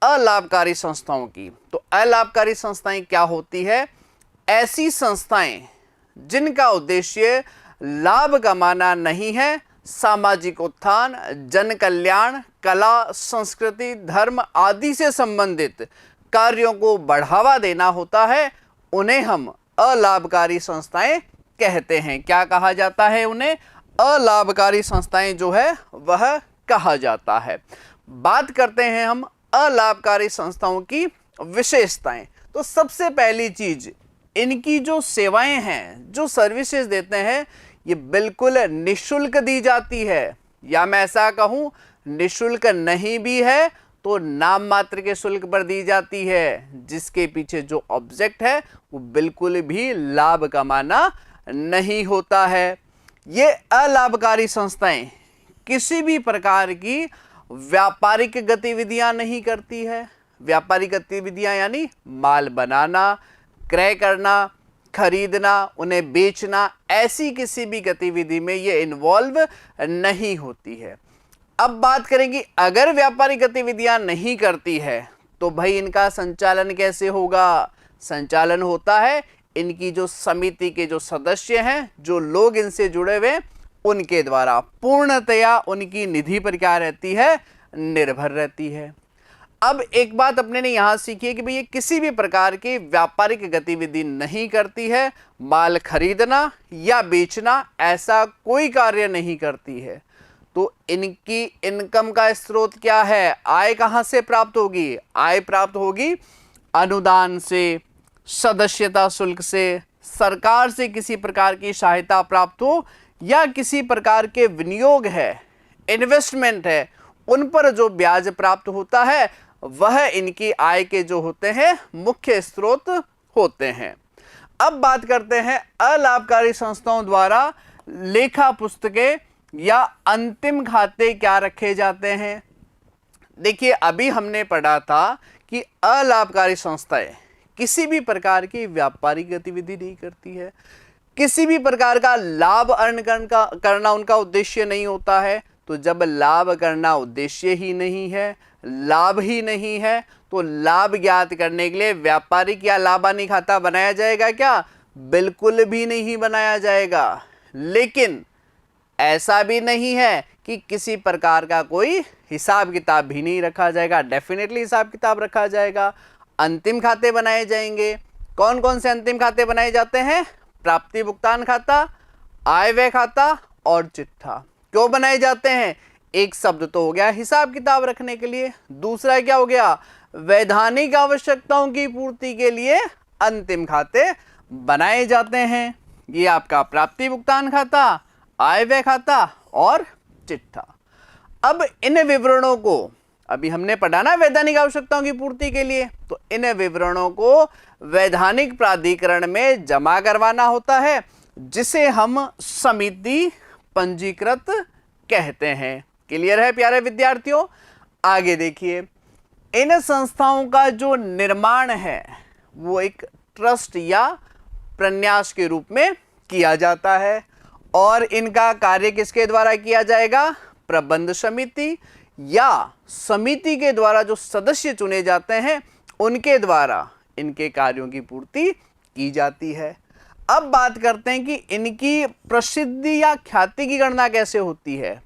अलाभकारी संस्थाओं की। तो अलाभकारी संस्थाएं क्या होती है? ऐसी संस्थाएं जिनका उद्देश्य लाभ कमाना नहीं है, सामाजिक उत्थान, जन कल्याण, कला, संस्कृति, धर्म आदि से संबंधित कार्यों को बढ़ावा देना होता है, उन्हें हम अलाभकारी संस्थाएं कहते हैं। क्या कहा जाता है? उन्हें अलाभकारी संस्थाएं जो है वह कहा जाता है। बात करते हैं हम अलाभकारी संस्थाओं की विशेषताएं। तो सबसे पहली चीज, इनकी जो सेवाएं हैं, जो सर्विसेज देते हैं, ये बिल्कुल निशुल्क दी जाती है, या मैं ऐसा कहूं निशुल्क नहीं भी है तो नाम मात्र के शुल्क पर दी जाती है, जिसके पीछे जो ऑब्जेक्ट है वो बिल्कुल भी लाभ कमाना नहीं होता है। ये अलाभकारी संस्थाएं किसी भी प्रकार की व्यापारिक गतिविधियां नहीं करती है। व्यापारिक गतिविधियां यानी माल बनाना, क्रय करना, खरीदना, उन्हें बेचना, ऐसी किसी भी गतिविधि में ये इन्वॉल्व नहीं होती है। अब बात करेंगे, अगर व्यापारिक गतिविधियां नहीं करती है तो भाई इनका संचालन कैसे होगा? संचालन होता है इनकी जो समिति के जो सदस्य हैं, जो लोग इनसे जुड़े हुए, उनके द्वारा। पूर्णतया उनकी निधि पर क्या रहती है? निर्भर रहती है। अब एक बात अपने ने यहां सीखी है कि भाई ये किसी भी प्रकार की व्यापारिक गतिविधि नहीं करती है, माल खरीदना या बेचना ऐसा कोई कार्य नहीं करती है। तो इनकी इनकम का स्रोत क्या है? आय कहां से प्राप्त होगी? आय प्राप्त होगी अनुदान से, सदस्यता शुल्क से, सरकार से किसी प्रकार की सहायता प्राप्त हो, या किसी प्रकार के विनियोग है, इन्वेस्टमेंट है, उन पर जो ब्याज प्राप्त होता है वह इनकी आय के जो होते हैं मुख्य स्रोत होते हैं। अब बात करते हैं अलाभकारी संस्थाओं द्वारा लेखा पुस्तकें या अंतिम खाते क्या रखे जाते हैं। देखिए, अभी हमने पढ़ा था कि अलाभकारी संस्थाएं किसी भी प्रकार की व्यापारिक गतिविधि नहीं करती है, किसी भी प्रकार का लाभ अर्न करना उनका उद्देश्य नहीं होता है। तो जब लाभ करना उद्देश्य ही नहीं है, लाभ ही नहीं है, तो लाभ ज्ञात करने के लिए व्यापारिक या लाभानी खाता बनाया जाएगा क्या? बिल्कुल भी नहीं बनाया जाएगा। लेकिन ऐसा भी नहीं है कि किसी प्रकार का कोई हिसाब किताब भी नहीं रखा जाएगा। डेफिनेटली हिसाब किताब रखा जाएगा। अंतिम खाते बनाए जाएंगे। कौन कौन से अंतिम खाते बनाए जाते हैं? प्राप्ति भुगतान खाता, आय व्यय खाता और चिट्ठा। क्यों बनाए जाते हैं? एक शब्द तो हो गया हिसाब किताब रखने के लिए, दूसरा क्या हो गया? वैधानिक आवश्यकताओं की पूर्ति के लिए अंतिम खाते बनाए जाते हैं। ये आपका प्राप्ति भुगतान खाता, आय व्यय खाता और चिट्ठा। अब इन विवरणों को, अभी हमने पढ़ा ना वैधानिक आवश्यकताओं की पूर्ति के लिए, तो इन विवरणों को वैधानिक प्राधिकरण में जमा करवाना होता है, जिसे हम समिति पंजीकृत कहते हैं। क्लियर है प्यारे विद्यार्थियों? आगे देखिए, इन संस्थाओं का जो निर्माण है वो एक ट्रस्ट या प्रन्यास के रूप में किया जाता है, और इनका कार्य किसके द्वारा किया जाएगा? प्रबंध समिति या समिति के द्वारा जो सदस्य चुने जाते हैं उनके द्वारा इनके कार्यों की पूर्ति की जाती है। अब बात करते हैं कि इनकी प्रसिद्धि या ख्याति की गणना कैसे होती है।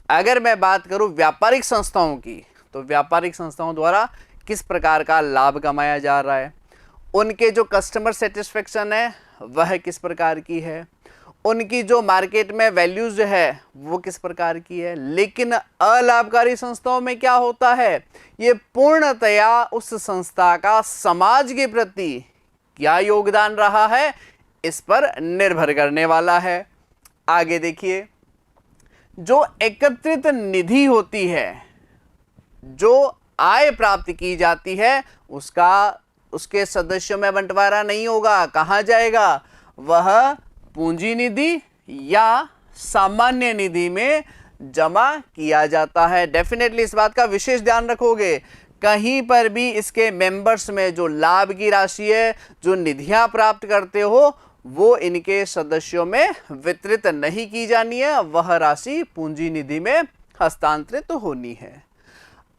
अगर मैं बात करूं व्यापारिक संस्थाओं की, तो व्यापारिक संस्थाओं द्वारा किस प्रकार का लाभ कमाया जा रहा है, उनके जो कस्टमर सेटिस्फेक्शन है वह किस प्रकार की है, उनकी जो मार्केट में वैल्यूज है वो किस प्रकार की है। लेकिन अलाभकारी संस्थाओं में क्या होता है? ये पूर्णतया उस संस्था का समाज के प्रति क्या योगदान रहा है इस पर निर्भर करने वाला है। आगे देखिए, जो एकत्रित निधि होती है, जो आय प्राप्त की जाती है, उसके सदस्यों में बंटवारा नहीं होगा। कहाँ जाएगा? वह पूंजी निधि या सामान्य निधि में जमा किया जाता है। डेफिनेटली इस बात का विशेष ध्यान रखोगे, कहीं पर भी इसके मेंबर्स में जो लाभ की राशि है, जो निधियां प्राप्त करते हो, वो इनके सदस्यों में वितरित नहीं की जानी है, वह राशि पूंजी निधि में हस्तांतरित होनी है।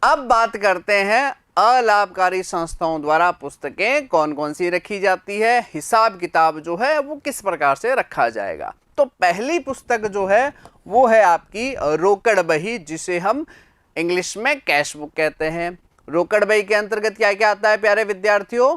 अब बात करते हैं अलाभकारी संस्थाओं द्वारा पुस्तकें कौन कौन सी रखी जाती है, हिसाब किताब जो है वो किस प्रकार से रखा जाएगा। तो पहली पुस्तक जो है वो है आपकी रोकड़ बही, जिसे हम इंग्लिश में कैश बुक कहते हैं। रोकड़ बही के अंतर्गत क्या क्या आता है प्यारे विद्यार्थियों?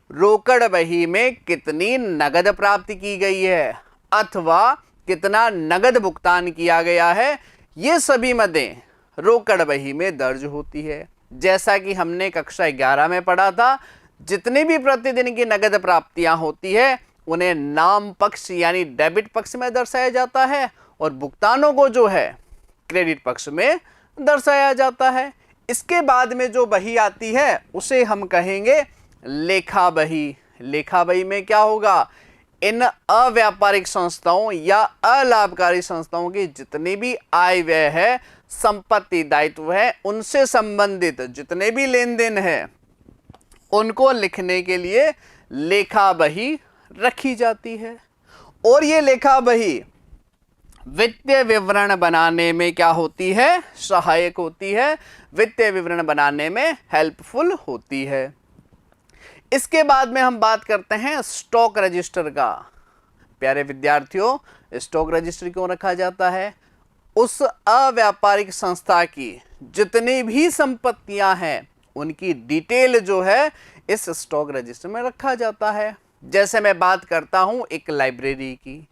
रोकड़ बही में कितनी नगद प्राप्ति की गई है अथवा कितना नगद भुगतान किया गया है, ये सभी मदें रोकड़ बही में दर्ज होती है। जैसा कि हमने कक्षा 11 में पढ़ा था, जितनी भी प्रतिदिन की नगद प्राप्तियां होती है उन्हें नाम पक्ष यानी डेबिट पक्ष में दर्शाया जाता है और भुगतानों को जो है क्रेडिट पक्ष में दर्शाया जाता है। इसके बाद में जो बही आती है उसे हम कहेंगे लेखा बही। लेखा बही में क्या होगा? इन अव्यापारिक संस्थाओं या अलाभकारी संस्थाओं की जितनी भी आय व्यय है, संपत्ति दायित्व है, उनसे संबंधित जितने भी लेन देन है उनको लिखने के लिए लेखा बही रखी जाती है। और ये लेखा बही वित्तीय विवरण बनाने में क्या होती है? सहायक होती है, वित्तीय विवरण बनाने में हेल्पफुल होती है। इसके बाद में हम बात करते हैं स्टॉक रजिस्टर का। प्यारे विद्यार्थियों, स्टॉक रजिस्टर क्यों रखा जाता है? उस अव्यापारिक संस्था की जितनी भी संपत्तियां हैं उनकी डिटेल जो है इस स्टॉक रजिस्टर में रखा जाता है। जैसे मैं बात करता हूं एक लाइब्रेरी की,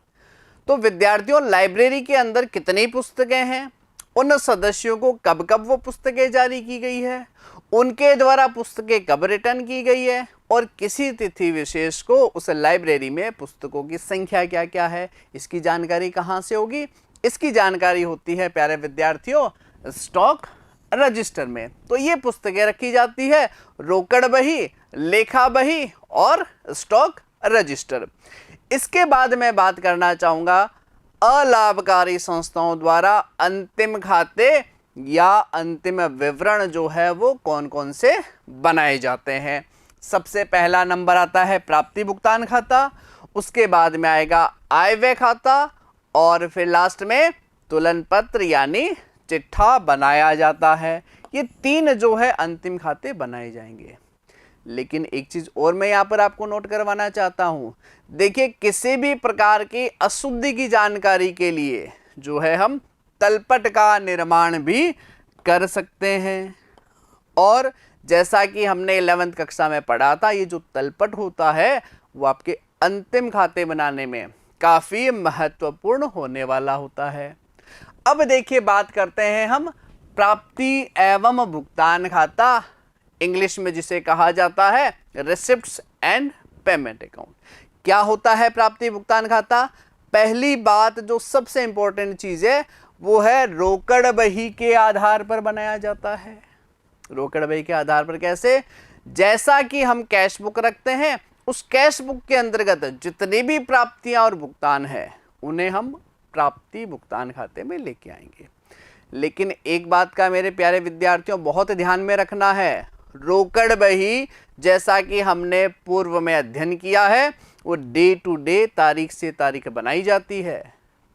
तो विद्यार्थियों लाइब्रेरी के अंदर कितनी पुस्तकें हैं, उन सदस्यों को कब कब वो पुस्तकें जारी की गई है, उनके द्वारा पुस्तकें कब रिटर्न की गई है और किसी तिथि विशेष को उस लाइब्रेरी में पुस्तकों की संख्या क्या क्या है, इसकी जानकारी कहाँ से होगी? इसकी जानकारी होती है प्यारे विद्यार्थियों स्टॉक रजिस्टर में। तो ये पुस्तकें रखी जाती है रोकड़ बही, लेखा बही और स्टॉक रजिस्टर। इसके बाद मैं बात करना चाहूँगा अलाभकारी संस्थाओं द्वारा अंतिम खाते या अंतिम विवरण जो है वो कौन कौन से बनाए जाते हैं। सबसे पहला नंबर आता है प्राप्ति भुगतान खाता, उसके बाद में आएगा आय व्यय खाता और फिर लास्ट में तुलन पत्र यानी चिट्ठा बनाया जाता है। ये तीन जो है अंतिम खाते बनाए जाएंगे। लेकिन एक चीज और मैं यहाँ पर आपको नोट करवाना चाहता हूँ। देखिए, किसी भी प्रकार की अशुद्धि की जानकारी के लिए जो है हम तलपट का निर्माण भी कर सकते हैं। और जैसा कि हमने 11वीं कक्षा में पढ़ा था, ये जो तलपट होता है वो आपके अंतिम खाते बनाने में काफी महत्वपूर्ण होने वाला होता है। अब देखिए, बात करते हैं हम प्राप्ति एवं भुगतान खाता, इंग्लिश में जिसे कहा जाता है रिसिप्ट्स एंड पेमेंट अकाउंट। क्या होता है प्राप्ति भुगतान खाता? पहली बात जो सबसे इंपॉर्टेंट चीज है वो है रोकड़ बही के आधार पर बनाया जाता है। रोकड़ बही के आधार पर कैसे? जैसा कि हम कैश बुक रखते हैं, उस कैश बुक के अंतर्गत जितनी भी प्राप्तियां और भुगतान है उन्हें हम प्राप्ति भुगतान खाते में लेके आएंगे। लेकिन एक बात का मेरे प्यारे विद्यार्थियों बहुत ध्यान में रखना है, रोकड़ बही जैसा कि हमने पूर्व में अध्ययन किया है वो डे टू डे, तारीख से तारीख बनाई जाती है।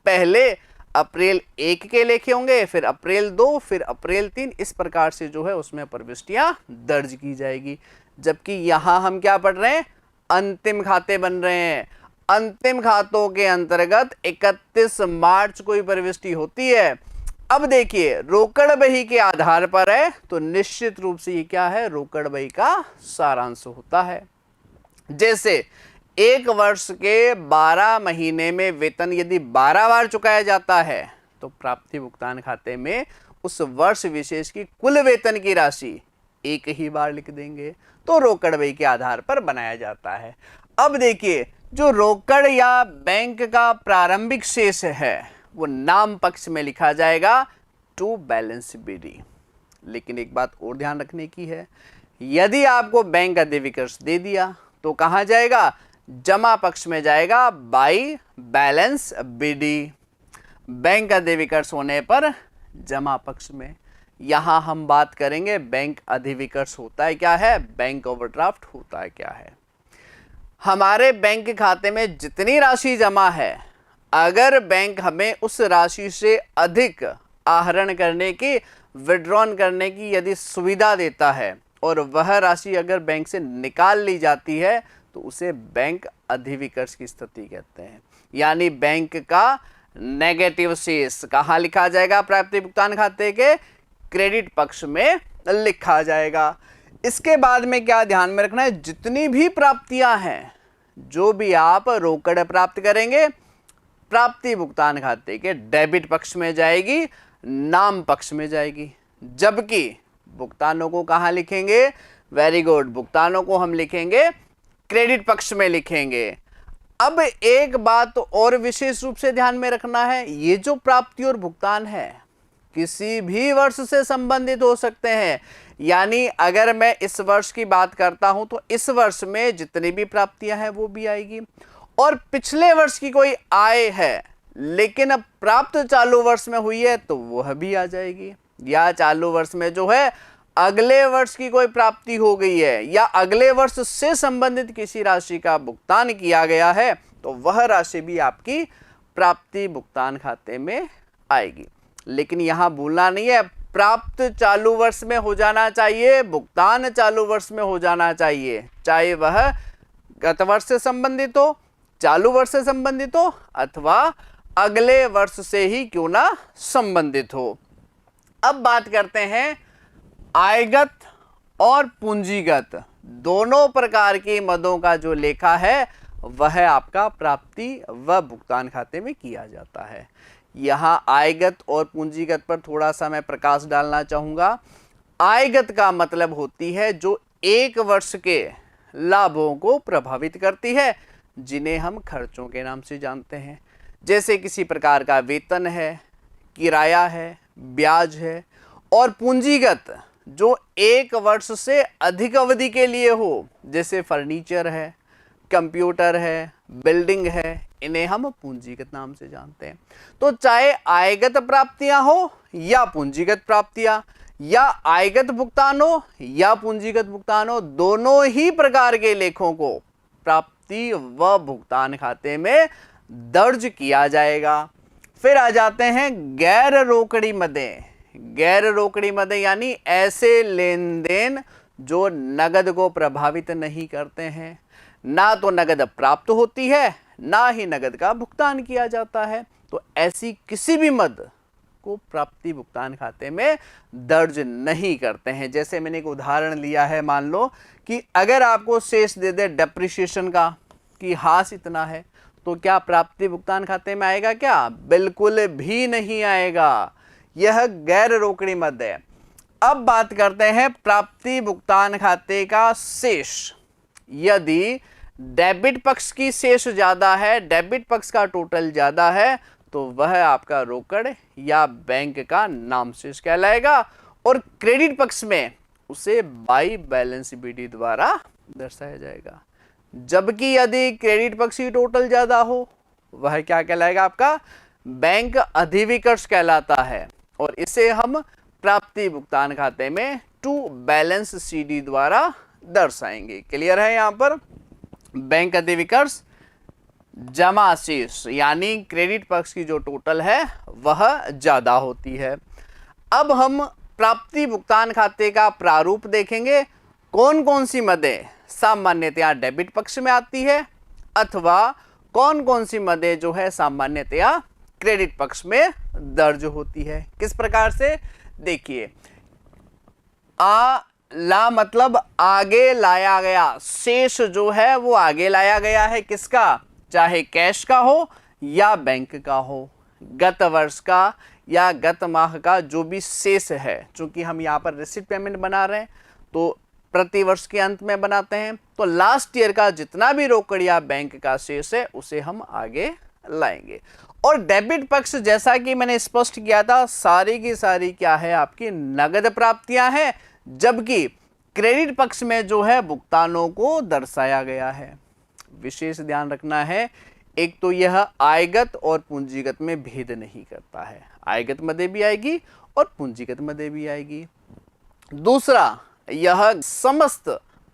पहले अप्रैल 1 के लेखे होंगे, फिर अप्रैल 2, फिर अप्रैल 3, इस प्रकार से जो है उसमें प्रविष्टियां दर्ज की जाएगी। जबकि यहाँ हम क्या पढ़ रहे हैं? अंतिम खाते बन रहे हैं। अंतिम खातों के अंतर्गत 31 मार्च को ही प्रविष्टि होती है। अब देखिए, रोकड़ बही के आधार पर है तो निश्चित रूप से ये क्या है? रोकड़ बही का सारांश होता है। जैसे एक वर्ष के 12 महीने में वेतन यदि 12 बार चुकाया जाता है तो प्राप्ति भुगतान खाते में उस वर्ष विशेष की कुल वेतन की राशि एक ही बार लिख देंगे। तो रोकड़ बही के आधार पर बनाया जाता है। अब देखिए, जो रोकड़ या बैंक का प्रारंभिक शेष है वो नाम पक्ष में लिखा जाएगा टू बैलेंस बीडी। लेकिन एक बात और ध्यान रखने की है, यदि आपको बैंक अधिविकर्ष दे दिया तो कहाँ जाएगा? जमा पक्ष में जाएगा बाई बैलेंस बीडी। बैंक अधिविकर्ष होने पर जमा पक्ष में। यहां हम बात करेंगे बैंक अधिविकर्ष होता है क्या है, बैंक ओवरड्राफ्ट होता है क्या है। हमारे बैंक खाते में जितनी राशि जमा है, अगर बैंक हमें उस राशि से अधिक आहरण करने की, विड्रॉन करने की यदि सुविधा देता है और वह राशि अगर बैंक से निकाल ली जाती है तो उसे बैंक अधिविकर्ष की स्थिति कहते हैं। यानी बैंक का नेगेटिव शेष कहाँ लिखा जाएगा? प्राप्ति भुगतान खाते के क्रेडिट पक्ष में लिखा जाएगा। इसके बाद में क्या ध्यान में रखना है? जितनी भी प्राप्तियां हैं, जो भी आप रोकड़ प्राप्त करेंगे, प्राप्ति भुगतान खाते के डेबिट पक्ष में जाएगी, नाम पक्ष में जाएगी। जबकि भुगतानों को कहां लिखेंगे? वेरी गुड, भुगतानों को हम लिखेंगे क्रेडिट पक्ष में लिखेंगे। अब एक बात और विशेष रूप से ध्यान में रखना है, ये जो प्राप्ति और भुगतान है किसी भी वर्ष से संबंधित हो सकते हैं। यानी अगर मैं इस वर्ष की बात करता हूं तो इस वर्ष में जितनी भी प्राप्तियां हैं वो भी आएगी, और पिछले वर्ष की कोई आय है लेकिन अब प्राप्त चालू वर्ष में हुई है तो वह भी आ जाएगी। या चालू वर्ष में जो है अगले वर्ष की कोई प्राप्ति हो गई है या अगले वर्ष से संबंधित किसी राशि का भुगतान किया गया है तो वह राशि भी आपकी प्राप्ति भुगतान खाते में आएगी। लेकिन यहां भूलना नहीं है, प्राप्त चालू वर्ष में हो जाना चाहिए, भुगतान चालू वर्ष में हो जाना चाहिए, चाहे वह गत वर्ष से संबंधित हो, चालू वर्ष से संबंधित हो अथवा अगले वर्ष से ही क्यों ना संबंधित हो। अब बात करते हैं आयगत और पूंजीगत दोनों प्रकार के मदों का जो लेखा है वह आपका प्राप्ति व भुगतान खाते में किया जाता है। यहां आयगत और पूंजीगत पर थोड़ा सा मैं प्रकाश डालना चाहूंगा। आयगत का मतलब होती है जो एक वर्ष के लाभों को प्रभावित करती है, जिन्हें हम खर्चों के नाम से जानते हैं। जैसे किसी प्रकार का वेतन है, किराया है, ब्याज है। और पूंजीगत जो एक वर्ष से अधिक अवधि के लिए हो, जैसे फर्नीचर है, कंप्यूटर है, बिल्डिंग है, इन्हें हम पूंजीगत नाम से जानते हैं। तो चाहे आयगत प्राप्तियां हो या पूंजीगत प्राप्तियां, या आयगत भुगतान हो या पूंजीगत भुगतान हो, दोनों ही प्रकार के लेखों को प्राप्ति व भुगतान खाते में दर्ज किया जाएगा। फिर आ जाते हैं गैर रोकड़ी मदें। गैर रोकड़ी मदें यानी ऐसे लेन देन जो नगद को प्रभावित नहीं करते हैं, ना तो नगद प्राप्त होती है ना ही नगद का भुगतान किया जाता है। तो ऐसी किसी भी मद को प्राप्ति भुगतान खाते में दर्ज नहीं करते हैं। जैसे मैंने एक उदाहरण लिया है, मान लो कि अगर आपको शेष दे दे डेप्रिसिएशन का कि हास इतना है, तो क्या प्राप्ति भुगतान खाते में आएगा? क्या बिल्कुल भी नहीं आएगा। यह गैर रोकड़ी मद है। अब बात करते हैं प्राप्ति भुगतान खाते का शेष। यदि डेबिट पक्ष की शेष ज्यादा है, डेबिट पक्ष का टोटल ज्यादा है, तो वह आपका रोकड़ या बैंक का नाम शेष कहलाएगा, और क्रेडिट पक्ष में उसे बाई बैलेंस बीडी द्वारा दर्शाया जाएगा। जबकि यदि क्रेडिट पक्ष की टोटल ज्यादा हो, वह क्या कहलाएगा? आपका बैंक अधिविकर्ष कहलाता है, और इसे हम प्राप्ति भुगतान खाते में टू बैलेंस सीडी द्वारा दर्शाएंगे। क्लियर है? यहां पर बैंक अधिविकर्ष जमा शेष यानी क्रेडिट पक्ष की जो टोटल है वह ज्यादा होती है। अब हम प्राप्ति भुगतान खाते का प्रारूप देखेंगे। कौन कौन सी मदें सामान्यतया डेबिट पक्ष में आती है अथवा कौन कौन सी मदें जो है सामान्यतया क्रेडिट पक्ष में दर्ज होती है। किस प्रकार से? देखिए, ला मतलब आगे लाया गया, शेष जो है वो आगे लाया गया है। किसका? चाहे कैश का हो या बैंक का हो, गत वर्ष का या गत माह का जो भी शेष है। चूंकि हम यहाँ पर रिसीट पेमेंट बना रहे हैं तो प्रति वर्ष के अंत में बनाते हैं, तो लास्ट ईयर का जितना भी रोकड़ या बैंक का शेष है उसे हम आगे लाएंगे। और डेबिट पक्ष जैसा कि मैंने स्पष्ट किया था, सारी की सारी क्या है? आपकी नगद प्राप्तियां हैं, जबकि क्रेडिट पक्ष में जो है भुगतानों को दर्शाया गया है। विशेष ध्यान रखना है, एक तो यह आयगत और पूंजीगत में भेद नहीं करता है, आयगत मदें भी आएगी और पूंजीगत मदें भी आएगी। दूसरा, यह समस्त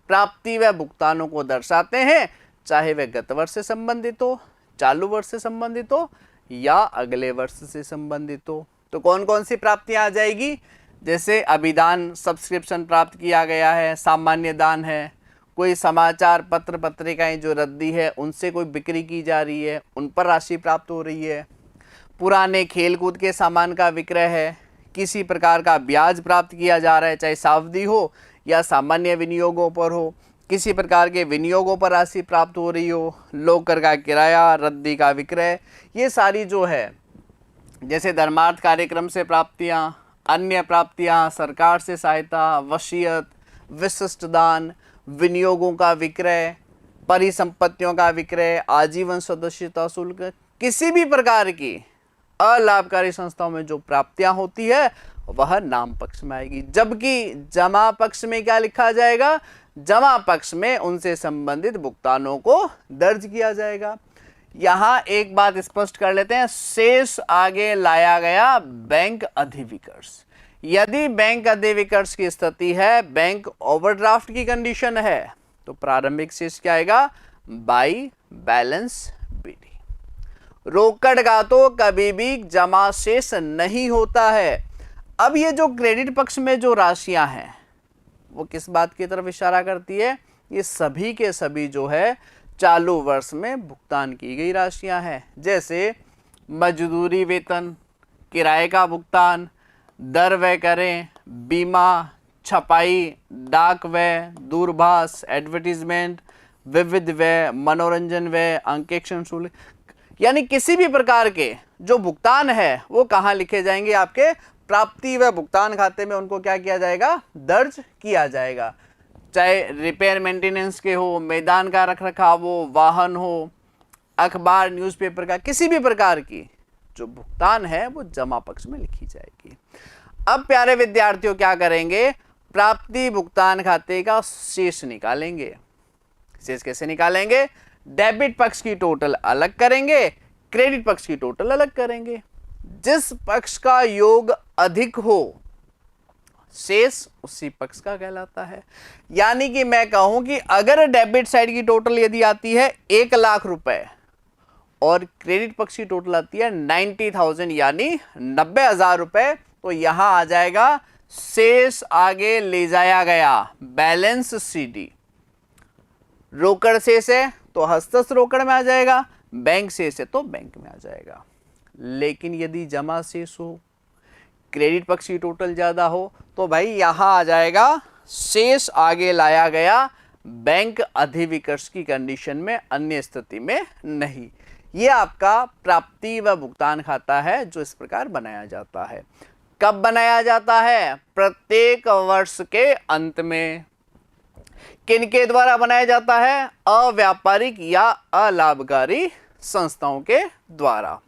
प्राप्ति व भुगतानों को दर्शाते हैं, चाहे वह गत वर्ष से संबंधित हो, चालू वर्ष से संबंधित हो या अगले वर्ष से संबंधित हो। तो कौन कौन सी प्राप्तियां आ जाएगी? जैसे अभिदान सब्सक्रिप्शन प्राप्त किया गया है, सामान्य दान है, कोई समाचार पत्र पत्रिकाएं जो रद्दी है उनसे कोई बिक्री की जा रही है, उन पर राशि प्राप्त हो रही है, पुराने खेलकूद के सामान का विक्रय है, किसी प्रकार का ब्याज प्राप्त किया जा रहा है, चाहे सावधि हो या सामान्य विनियोगों पर हो, किसी प्रकार के विनियोगों पर राशि प्राप्त हो रही हो, लोकर का किराया, रद्दी का विक्रय, ये सारी जो है जैसे धर्मार्थ कार्यक्रम से प्राप्तियाँ, अन्य प्राप्तियाँ, सरकार से सहायता, वसीयत, विशिष्ट दान, विनियोगों का विक्रय, परिसंपत्तियों का विक्रय, आजीवन सदस्यता शुल्क, किसी भी प्रकार की अलाभकारी संस्थाओं में जो प्राप्तियां होती है वह नाम पक्ष में आएगी। जबकि जमा पक्ष में क्या लिखा जाएगा? जमा पक्ष में उनसे संबंधित भुगतानों को दर्ज किया जाएगा। यहां एक बात स्पष्ट कर लेते हैं, शेष आगे लाया गया बैंक अधिविकर्ष। यदि बैंक अधिविकर्ष की स्थिति है, बैंक ओवरड्राफ्ट की कंडीशन है, तो प्रारंभिक शेष क्या आएगा? By balance BD. रोकड़ का तो कभी भी जमा शेष नहीं होता है। अब ये जो क्रेडिट पक्ष में जो राशियां हैं वो किस बात की तरफ इशारा करती है? ये सभी के सभी जो है चालू वर्ष में भुगतान की गई राशियां हैं। जैसे मजदूरी वेतन, किराए का भुगतान, दर व्यय करें, बीमा, छपाई, डाक व्यय, दूरभाष, एडवर्टीजमेंट, विविध व्यय, मनोरंजन व्यय, अंकेक्षण शुल्क, यानी किसी भी प्रकार के जो भुगतान है वो कहाँ लिखे जाएंगे? आपके प्राप्ति व भुगतान खाते में उनको क्या किया जाएगा? दर्ज किया जाएगा। चाहे रिपेयर मेंटेनेंस के हो, मैदान का रखरखाव हो, वाहन हो, अखबार न्यूज़पेपर का, किसी भी प्रकार की जो भुगतान है वो जमा पक्ष में लिखी जाएगी। अब प्यारे विद्यार्थियों क्या करेंगे? प्राप्ति भुगतान खाते का शेष निकालेंगे। शेष कैसे निकालेंगे? डेबिट पक्ष की टोटल अलग करेंगे, क्रेडिट पक्ष की टोटल अलग करेंगे। जिस पक्ष का योग अधिक हो शेष उसी पक्ष का कहलाता है। यानी कि मैं कहूं कि अगर डेबिट साइड की टोटल यदि आती है 1,00,000 रुपए और क्रेडिट पक्ष की टोटल आती है 90,000 यानी 90,000 रुपए, तो यहां आ जाएगा शेष आगे ले जाया गया बैलेंस सीडी। रोकड़ शेष है तो हस्तस्थ रोकड़ में आ जाएगा, बैंक शेष है तो बैंक में आ जाएगा। लेकिन यदि जमा शेष हो, क्रेडिट पक्ष की टोटल ज्यादा हो, तो भाई यहां आ जाएगा शेष आगे लाया गया बैंक अधिविकर्ष की कंडीशन में, अन्य स्थिति में नहीं। ये आपका प्राप्ति व भुगतान खाता है जो इस प्रकार बनाया जाता है। कब बनाया जाता है? प्रत्येक वर्ष के अंत में। किनके द्वारा बनाया जाता है? अव्यापारिक या अलाभकारी संस्थाओं के द्वारा।